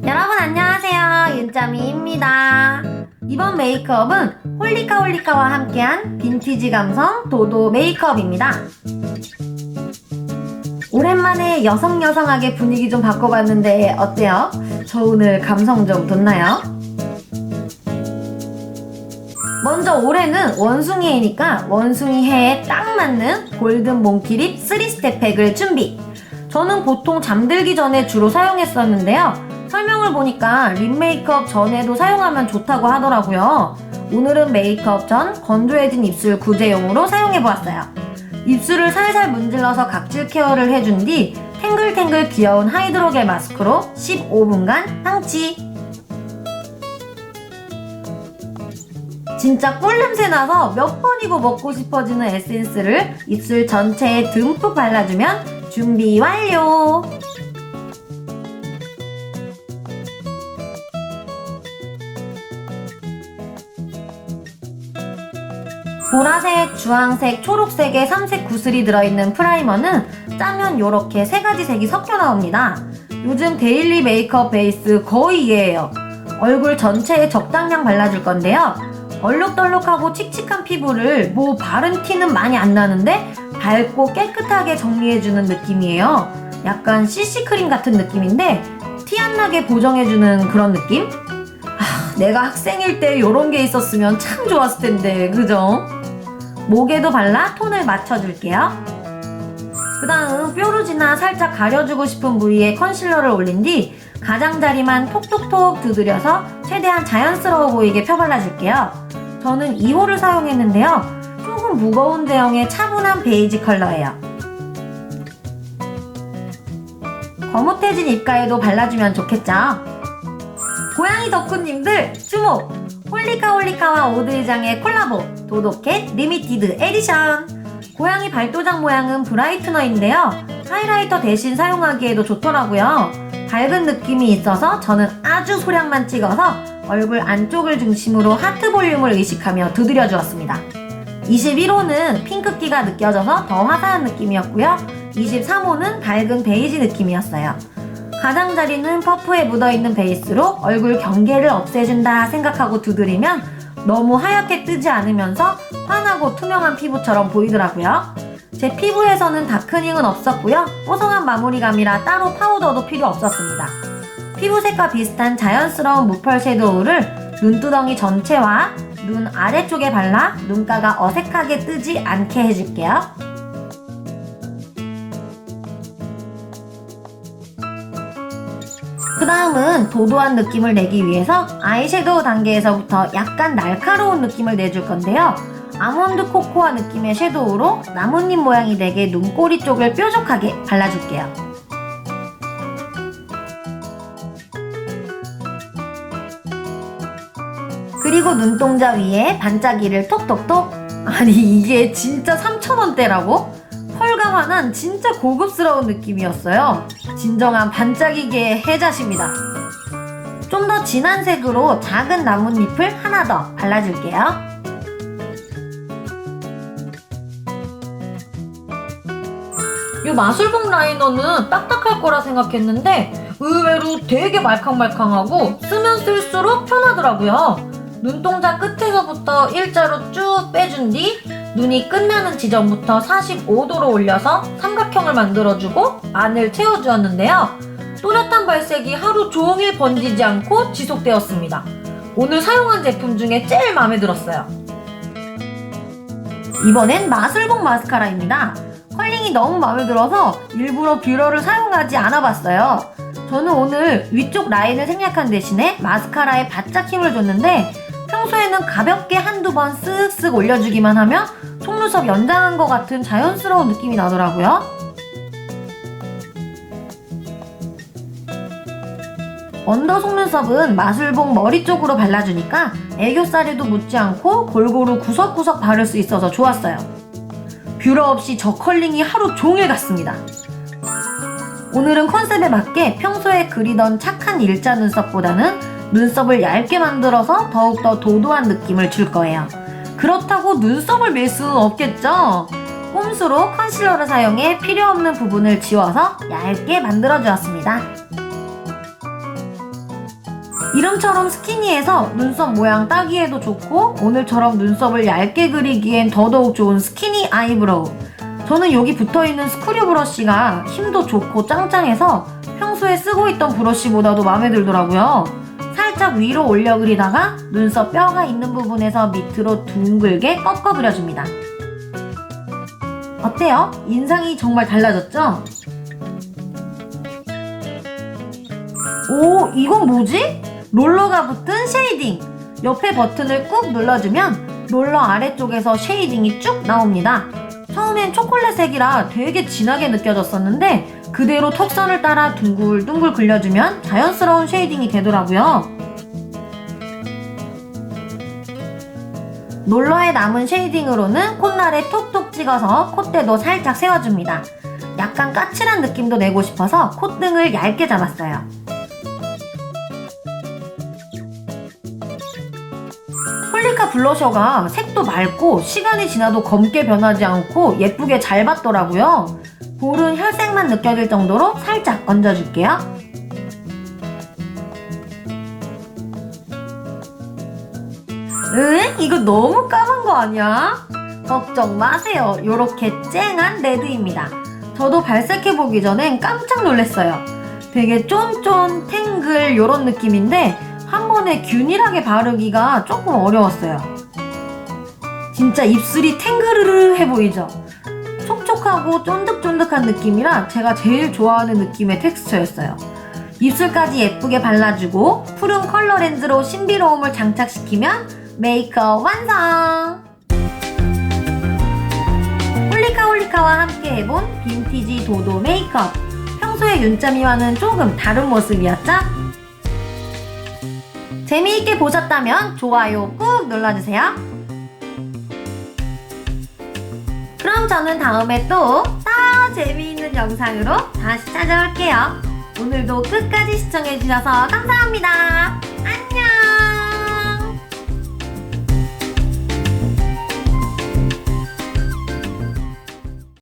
여러분 안녕하세요, 윤짜미입니다. 이번 메이크업은 홀리카홀리카와 함께한 빈티지 감성 도도 메이크업입니다. 오랜만에 여성여성하게 분위기 좀 바꿔봤는데 어때요? 저 오늘 감성 좀 돋나요? 먼저 올해는 원숭이 해니까 원숭이 해에 딱 맞는 골든 몽키립 3스텝 팩을 준비! 저는 보통 잠들기 전에 주로 사용했었는데요. 설명을 보니까 립 메이크업 전에도 사용하면 좋다고 하더라고요. 오늘은 메이크업 전 건조해진 입술 구제용으로 사용해보았어요. 입술을 살살 문질러서 각질 케어를 해준 뒤 탱글탱글 귀여운 하이드로겔 마스크로 15분간 상치! 진짜 꿀냄새 나서 몇 번이고 먹고 싶어지는 에센스를 입술 전체에 듬뿍 발라주면 준비 완료! 보라색, 주황색, 초록색의 3색 구슬이 들어있는 프라이머는 짜면 요렇게 3가지 색이 섞여 나옵니다. 요즘 데일리 메이크업 베이스 거의 얘예요. 얼굴 전체에 적당량 발라줄 건데요. 얼룩덜룩하고 칙칙한 피부를 뭐 바른 티는 많이 안 나는데 밝고 깨끗하게 정리해주는 느낌이에요. 약간 CC크림 같은 느낌인데 티 안 나게 보정해주는 그런 느낌? 내가 학생일 때 요런 게 있었으면 참 좋았을 텐데, 그죠? 목에도 발라 톤을 맞춰줄게요. 그 다음 뾰루지나 살짝 가려주고 싶은 부위에 컨실러를 올린 뒤 가장자리만 톡톡톡 두드려서 최대한 자연스러워 보이게 펴발라줄게요. 저는 2호를 사용했는데요. 조금 무거운 대형의 차분한 베이지 컬러예요. 거뭇해진 입가에도 발라주면 좋겠죠? 고양이 덕후님들 주목! 홀리카홀리카와 오드리장의 콜라보 도도캣 리미티드 에디션! 고양이 발도장 모양은 브라이트너인데요. 하이라이터 대신 사용하기에도 좋더라고요. 밝은 느낌이 있어서 저는 아주 소량만 찍어서 얼굴 안쪽을 중심으로 하트 볼륨을 의식하며 두드려 주었습니다. 21호는 핑크기가 느껴져서 더 화사한 느낌이었고요. 23호는 밝은 베이지 느낌이었어요. 가장자리는 퍼프에 묻어있는 베이스로 얼굴 경계를 없애준다 생각하고 두드리면 너무 하얗게 뜨지 않으면서 환하고 투명한 피부처럼 보이더라고요. 제 피부에서는 다크닝은 없었고요. 뽀송한 마무리감이라 따로 파우더도 필요 없었습니다. 피부색과 비슷한 자연스러운 무펄 섀도우를 눈두덩이 전체와 눈 아래쪽에 발라 눈가가 어색하게 뜨지 않게 해줄게요. 그 다음은 도도한 느낌을 내기 위해서 아이섀도우 단계에서부터 약간 날카로운 느낌을 내줄 건데요. 아몬드 코코아 느낌의 섀도우로 나뭇잎 모양이 되게 눈꼬리 쪽을 뾰족하게 발라줄게요. 그리고 눈동자 위에 반짝이를 톡톡톡! 아니 이게 진짜 3,000원대라고? 펄감환한 진짜 고급스러운 느낌이었어요. 진정한 반짝이계의 해자십니다. 좀 더 진한 색으로 작은 나뭇잎을 하나 더 발라줄게요. 이 마술봉 라이너는 딱딱할 거라 생각했는데 의외로 되게 말캉말캉하고 쓰면 쓸수록 편하더라고요. 눈동자 끝에서부터 일자로 쭉 빼준 뒤 눈이 끝나는 지점부터 45도로 올려서 삼각형을 만들어주고 안을 채워주었는데요. 또렷한 발색이 하루 종일 번지지 않고 지속되었습니다. 오늘 사용한 제품 중에 제일 마음에 들었어요. 이번엔 마술봉 마스카라입니다. 컬링이 너무 마음에 들어서 일부러 뷰러를 사용하지 않아봤어요. 저는 오늘 위쪽 라인을 생략한 대신에 마스카라에 바짝 힘을 줬는데 평소에는 가볍게 한두 번 쓱쓱 올려주기만 하면 속눈썹 연장한 것 같은 자연스러운 느낌이 나더라고요. 언더 속눈썹은 마술봉 머리 쪽으로 발라주니까 애교살에도 묻지 않고 골고루 구석구석 바를 수 있어서 좋았어요. 뷰러 없이 저 컬링이 하루 종일 갔습니다. 오늘은 컨셉에 맞게 평소에 그리던 착한 일자 눈썹보다는 눈썹을 얇게 만들어서 더욱더 도도한 느낌을 줄 거예요. 그렇다고 눈썹을 밀 수는 없겠죠? 홈수로 컨실러를 사용해 필요없는 부분을 지워서 얇게 만들어 주었습니다. 이름처럼 스키니해서 눈썹 모양 따기에도 좋고 오늘처럼 눈썹을 얇게 그리기엔 더더욱 좋은 스키니 아이브로우. 저는 여기 붙어있는 스크류 브러쉬가 힘도 좋고 짱짱해서 평소에 쓰고 있던 브러쉬보다도 마음에 들더라고요. 살짝 위로 올려 그리다가 눈썹 뼈가 있는 부분에서 밑으로 둥글게 꺾어 그려줍니다. 어때요? 인상이 정말 달라졌죠? 오, 이건 뭐지? 롤러가 붙은 쉐이딩. 옆에 버튼을 꾹 눌러주면 롤러 아래쪽에서 쉐이딩이 쭉 나옵니다. 처음엔 초콜릿색이라 되게 진하게 느껴졌었는데 그대로 턱선을 따라 둥글둥글 그려주면 자연스러운 쉐이딩이 되더라고요. 롤러에 남은 쉐이딩으로는 콧날에 톡톡 찍어서 콧대도 살짝 세워줍니다. 약간 까칠한 느낌도 내고 싶어서 콧등을 얇게 잡았어요. 홀리카 블러셔가 색도 맑고 시간이 지나도 검게 변하지 않고 예쁘게 잘 받더라고요. 볼은 혈색만 느껴질 정도로 살짝 얹어줄게요. 응? 이거 너무 까만 거 아니야? 걱정 마세요. 요렇게 쨍한 레드입니다. 저도 발색해보기 전엔 깜짝 놀랐어요. 되게 쫀쫀, 탱글 요런 느낌인데 한 번에 균일하게 바르기가 조금 어려웠어요. 진짜 입술이 탱그르르 해 보이죠? 촉촉하고 쫀득쫀득한 느낌이라 제가 제일 좋아하는 느낌의 텍스처였어요. 입술까지 예쁘게 발라주고 푸른 컬러 렌즈로 신비로움을 장착시키면 메이크업 완성! 홀리카와 함께 해본 빈티지 도도 메이크업. 평소의 윤짜미와는 조금 다른 모습이었죠? 재미있게 보셨다면 좋아요 꾹 눌러주세요. 그럼 저는 다음에 또 더 재미있는 영상으로 다시 찾아올게요. 오늘도 끝까지 시청해주셔서 감사합니다.